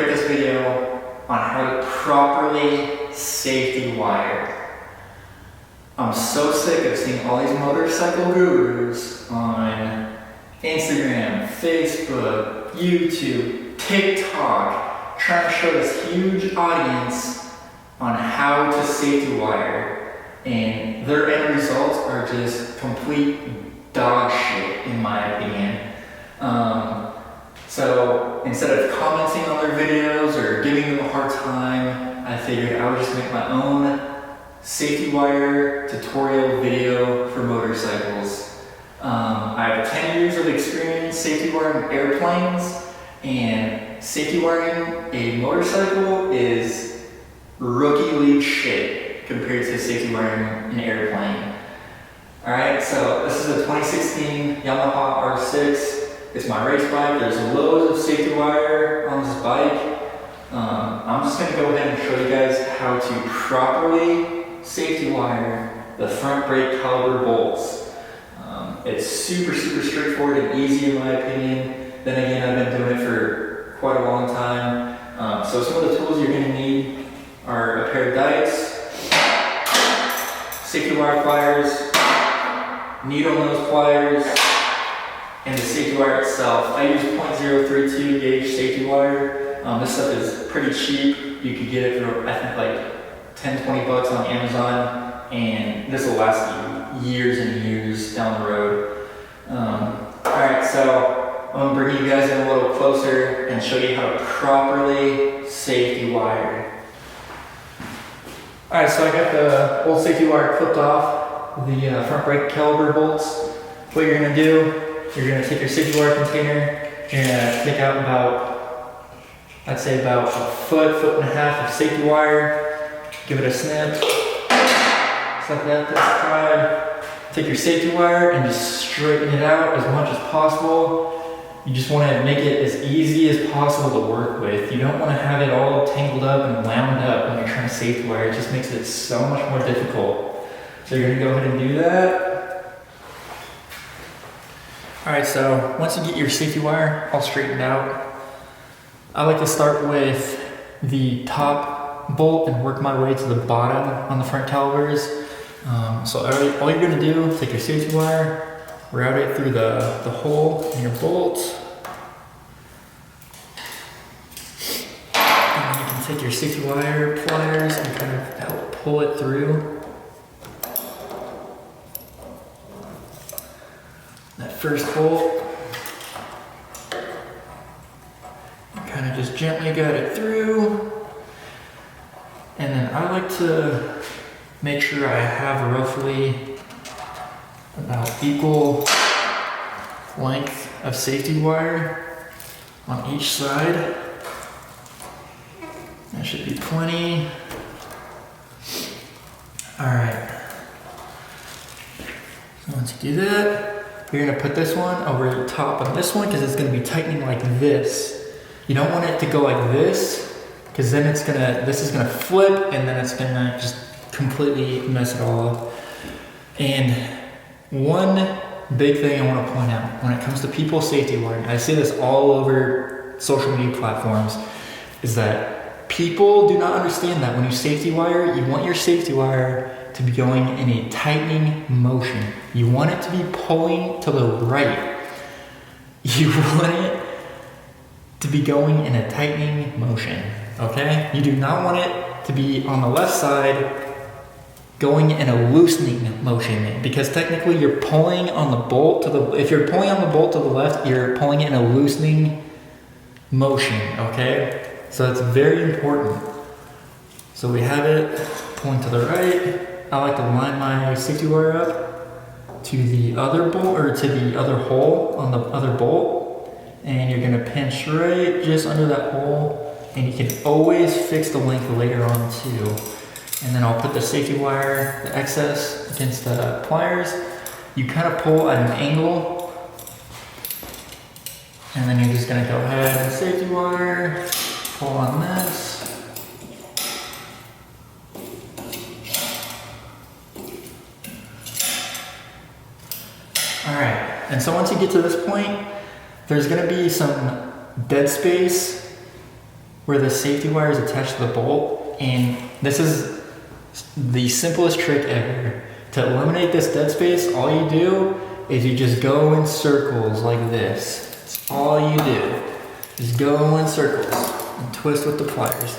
create this video on how to properly safety wire. I'm so sick of seeing all these motorcycle gurus on Instagram, Facebook, YouTube, TikTok, trying to show this huge audience on how to safety wire, and their end results are just complete dog shit in my opinion. So instead of commenting on their videos or giving them a hard time, I figured I would just make my own safety wire tutorial video for motorcycles. I have 10 years of experience safety wiring airplanes, and safety wiring a motorcycle is rookie league shit compared to safety wiring an airplane. Alright, so this is a 2016 Yamaha R6. It's my race bike. There's loads of safety wire on this bike. I'm just going to go ahead and show you guys how to properly safety wire the front brake caliper bolts. It's super straightforward and easy in my opinion. Then again, I've been doing it for quite a long time. So some of the tools you're going to need are a pair of dikes, safety wire pliers, needle nose pliers, and the safety wire itself. I use .032 gauge safety wire. This stuff is pretty cheap. You could get it for I think like 10-20 bucks on Amazon, and this will last you years and years down the road. Alright, so I'm going to bring you guys in a little closer and show you how to properly safety wire. Alright, so I got the old safety wire clipped off the front brake caliper bolts. What you're going to do, you're going to take your safety wire container, you're going to take out about, I'd say about a foot and a half of safety wire, give it a snip, just like that, that's tried. Take your safety wire and just straighten it out as much as possible. You just want to make it as easy as possible to work with. You don't want to have it all tangled up and wound up when you're trying to safety wire. It just makes it so much more difficult. So you're going to go ahead and do that. Alright, so once you get your safety wire all straightened out, I like to start with the top bolt and work my way to the bottom on the front calipers. So all you're going to do is take your safety wire, route it through the hole in your bolt, and then you can take your safety wire pliers and kind of help pull it through. That first bolt, kind of just gently guide it through, and then I like to make sure I have roughly about equal length of safety wire on each side. That should be plenty. Alright, so once you do that, you're going to put this one over the top of this one because it's going to be tightening like this. You don't want it to go like this because then this is going to flip and then it's going to just completely mess it all up. And one big thing I want to point out when it comes to people safety wiring, I see this all over social media platforms, is that people do not understand that when you safety wire, you want your safety wire to be going in a tightening motion. You want it to be pulling to the right. You want it to be going in a tightening motion, okay? You do not want it to be on the left side going in a loosening motion, because technically you're pulling on the bolt to the, if you're pulling on the bolt to the left, you're pulling it in a loosening motion, okay? So it's very important. So we have it pulling to the right. I like to line my safety wire up to the other bolt, or to the other hole on the other bolt, and you're gonna pinch right just under that hole, and you can always fix the length later on too. And then I'll put the safety wire, the excess, against the pliers. You kind of pull at an angle, and then you're just gonna go ahead and safety wire, pull on this. Alright, and so once you get to this point, there's going to be some dead space where the safety wire is attached to the bolt, and this is the simplest trick ever. To eliminate this dead space, all you do is you just go in circles like this. That's all you do. Just go in circles and twist with the pliers.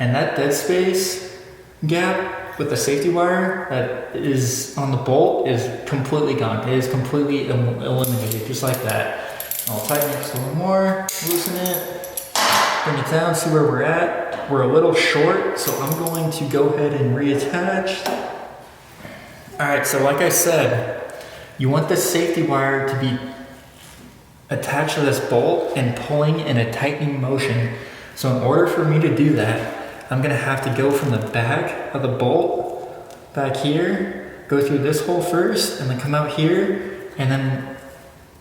And that dead space gap with the safety wire that is on the bolt is completely gone. It is completely eliminated, just like that. I'll tighten it just a little more, loosen it, bring it down, see where we're at. We're a little short, so I'm going to go ahead and reattach. All right, so like I said, you want the safety wire to be attached to this bolt and pulling in a tightening motion. So in order for me to do that, I'm gonna have to go from the back of the bolt back here, go through this hole first, and then come out here, and then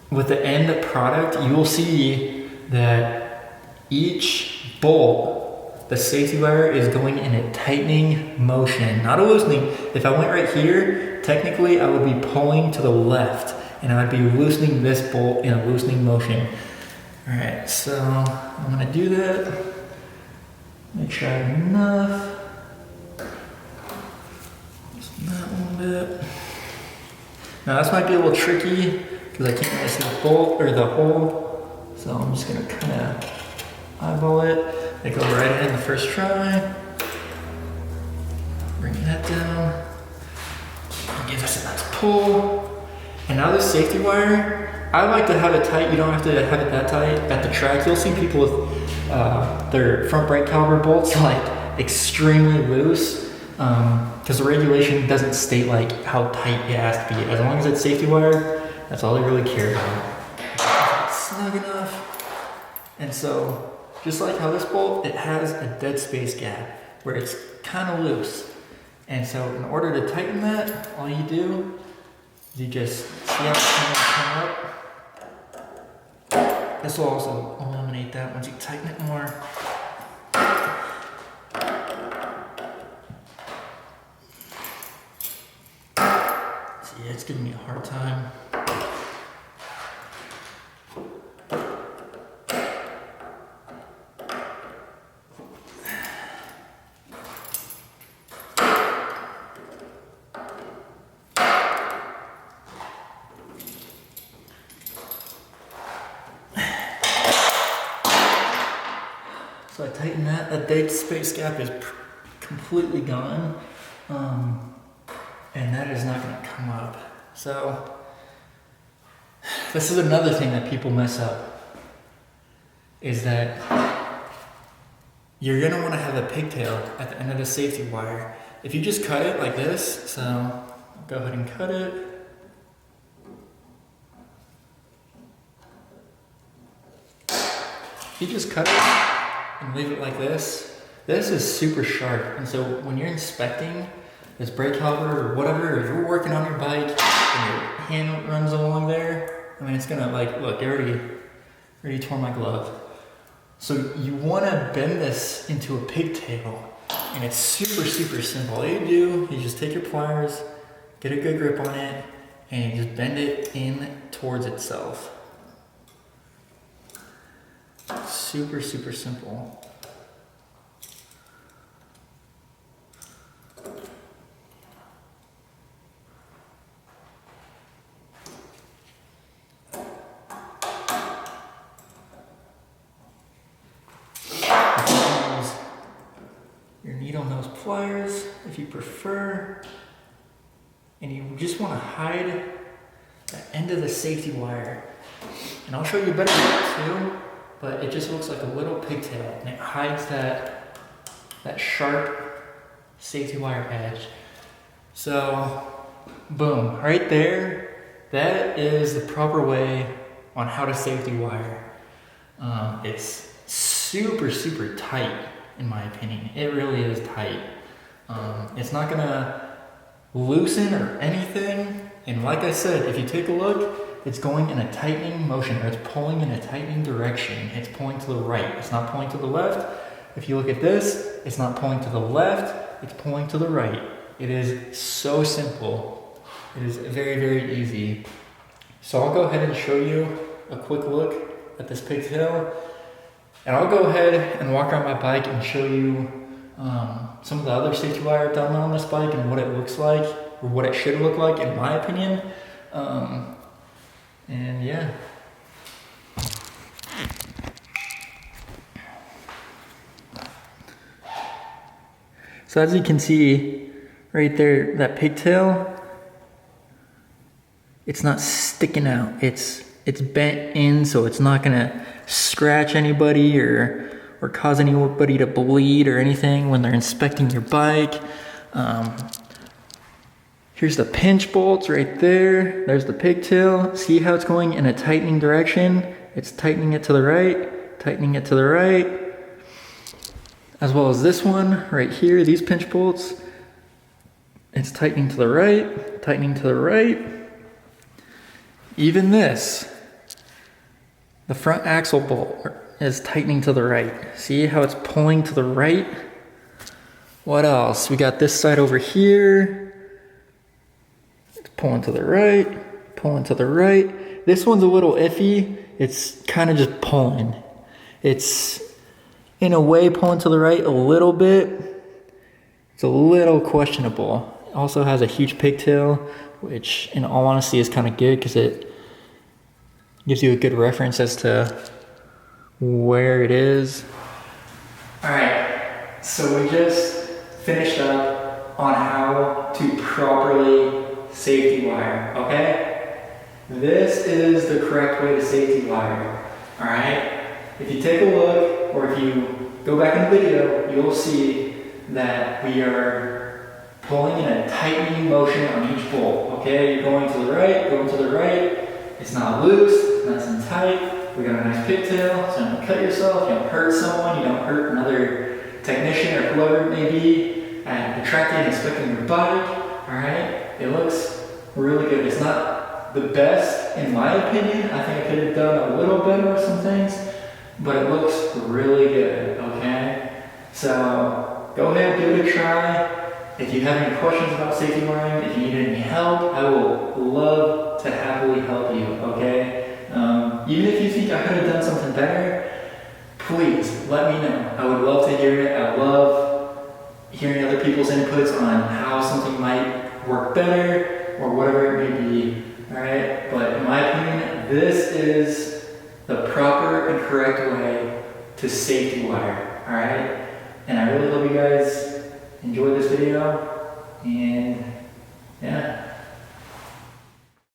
with the end product, you will see that each bolt, the safety wire is going in a tightening motion, not a loosening. If I went right here, technically I would be pulling to the left, and I would be loosening this bolt in a loosening motion. All right, so I'm gonna do that. Make sure I have enough. Just that one bit. Now this might be a little tricky because I can't really see the bolt or the hole. So I'm just gonna kind of eyeball it. They go right in the first try. Bring that down. Give us a nice pull. And now this safety wire, I like to have it tight. You don't have to have it that tight. At the track, you'll see people with their front brake caliper bolts like extremely loose because the regulation doesn't state like how tight it has to be. As long as it's safety wire, that's all they really care about. It's snug enough. And so just like how this bolt, it has a dead space gap where it's kind of loose. And so in order to tighten that, all you do is you just see how it's going to come up. This will also eliminate that once you tighten it more. See, it's giving me a hard time. So I tighten that. That dead space gap is completely gone. And that is not gonna come up. So this is another thing that people mess up, is that you're gonna wanna have a pigtail at the end of the safety wire. If you just cut it like this, so I'll go ahead and cut it. If you just cut it and leave it like this is super sharp. And so when you're inspecting this brake caliper or whatever, or you're working on your bike and your hand runs along there, I mean, it's gonna like, look, it already tore my glove. So you wanna bend this into a pigtail, and it's super, super simple. All you do is just take your pliers, get a good grip on it, and you just bend it in towards itself. Super, super simple. Your needle nose pliers if you prefer, and you just want to hide the end of the safety wire. And I'll show you a better way too, but it just looks like a little pigtail, and it hides that sharp safety wire edge. So boom, right there, that is the proper way on how to safety wire. It's super, super tight. In my opinion, it really is tight. It's not gonna loosen or anything. And like I said, if you take a look, it's going in a tightening motion, or it's pulling in a tightening direction. It's pulling to the right. It's not pulling to the left. If you look at this, it's not pulling to the left. It's pulling to the right. It is so simple. It is very, very easy. So I'll go ahead and show you a quick look at this pigtail. And I'll go ahead and walk around my bike and show you some of the other safety wire I've done on this bike and what it looks like, or what it should look like in my opinion. And yeah. So as you can see right there, that pigtail, it's not sticking out. It's bent in, so it's not gonna scratch anybody or cause anybody to bleed or anything when they're inspecting your bike. Here's the pinch bolts right there. There's the pigtail. See how it's going in a tightening direction? It's tightening it to the right, tightening it to the right. As well as this one right here, these pinch bolts. It's tightening to the right, tightening to the right. Even this, the front axle bolt is tightening to the right. See how it's pulling to the right? What else? We got this side over here. It's pulling to the right, pulling to the right. This one's a little iffy. It's kind of just pulling. It's in a way pulling to the right a little bit. It's a little questionable. It also has a huge pigtail, which in all honesty is kind of good because it gives you a good reference as to where it is. All right, so we just finished up on how to properly safety wire, okay? This is the correct way to safety wire, all right? If you take a look, or if you go back in the video, you'll see that we are pulling in a tightening motion on each bolt, okay? You're going to the right, going to the right. It's not loose, it's nice and tight. We got a nice pigtail, so you don't cut yourself, you don't hurt someone, you don't hurt another technician or whoever it may be at the track day inspecting your bike, all right? It looks really good. It's not the best, in my opinion. I think I could have done a little better with some things, but it looks really good, okay? So go ahead, give it a try. If you have any questions about safety wiring, if you need any help, I will love to happily help you, okay? Even if you think I could have done something better, please let me know. I would love to hear it. I love hearing other people's inputs on how something might work better or whatever it may be, all right? But in my opinion, this is the proper and correct way to safety wire, all right? And I really hope you guys enjoyed this video, and yeah.